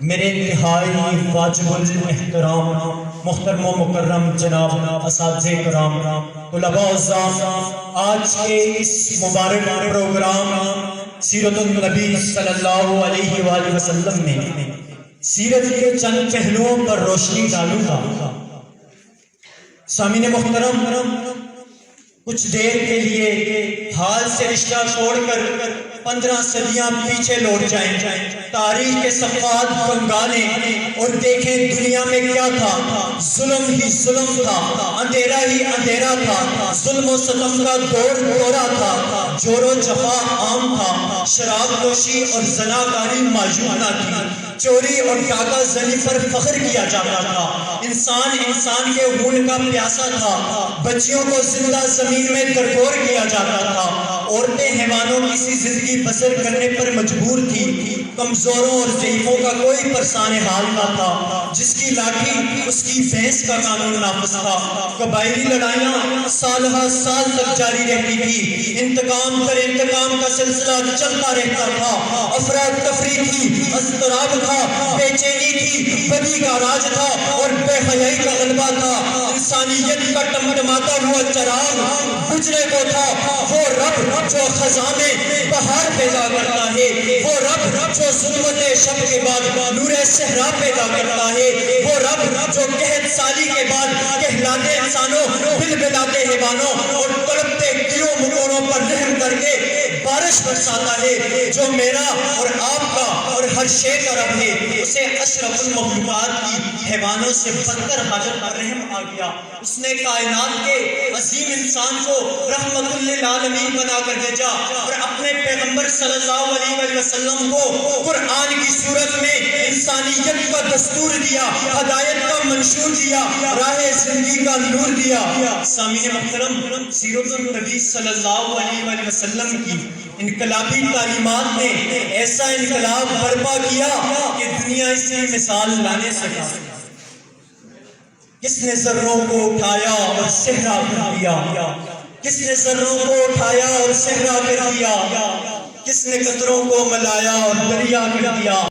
میرے انتہائی واجب الاحترام محترم و مکرم جناب اساتذہ کرام، طلباء اعزاز، آج کے اس مبارک پروگرام سیرت النبی صلی اللہ علیہ وآلہ وسلم میں سیرت کے چند پہلوؤں پر روشنی ڈالوں گا۔ سامعین محترم، کچھ دیر کے لیے حال سے رشتہ چھوڑ کر 15 صدیاں پیچھے لوٹ جائیں، تاریخ کے صفحات بنگالیں اور دیکھیں دنیا میں کیا تھا۔ ظلم ہی ظلم تھا، اندھیرا ہی اندھیرا تھا، ظلم و ستم کا دور دورہ تھا، جور و جفا عام تھا، شراب نوشی اور زناکاری معیوب نہ تھی، چوری اور ڈاکہ زنی پر فخر کیا جاتا تھا، انسان کے خون کا پیاسا تھا، بچیوں کو زندہ زمین میں درگور کیا جاتا تھا، عورتیں حیوانوں کی زندگی بسر کرنے پر مجبور تھی، کمزوروں اور ضعیفوں کا کوئی پرسان حال نہ تھا، جس کی لاٹھی اس کی بھینس کا قانون نافذ تھا، قبائلی لڑائیاں سال ہر سال تک جاری رہتی تھی، انتقام پر انتقام کا سلسلہ چلتا رہتا تھا، افراتفری تھی، اضطراب تھا، بے چینی تھی، بدی کا راج تھا اور بے حیائی کا غلبہ تھا، انسانیت کا ٹمٹماتا ہوا چراغ بجھنے کو تھا۔ وہ رب جو خزاں میں بہار پیدا کرتا ہے، وہ رب جو ظلمت شب کے بعد نور صحرا پیدا کرتا ہے، وہ رب جو قحط سالی کے بعد کہلاتے انسانوں بلبلاتے حیوانوں اور تڑپتے کیڑوں مکوڑوں پر رحم کر کے بارش برساتا ہے، جو میرا اور آپ کا اور ہر شے کا رب ہے، اسے اشرف المخلوقات کی حیوانوں سے بدتر حاجت پر رحم آ گیا۔ اس نے کائنات کے عظیم انسان کو رحمت للعالمین بنا کر بھیجا اور اپنے پیغمبر صلی اللہ علیہ وسلم کو قرآن کی صورت میں انسانیت کا دستور دیا، ہدایت کا منشور دیا، راہ زندگی کا نور دیا۔ سامعین محترم، سیرت النبی صلی اللہ علیہ وسلم کی انقلابی تعلیمات نے ایسا انقلاب برپا کیا کہ دنیا اس کی مثال لانے سکا۔ کس نے ذروں کو اٹھایا اور صحرا کر دیا، کس نے ذروں کو اٹھایا اور صحرا کر دیا، کس نے قطروں کو ملایا اور دریا کر دیا۔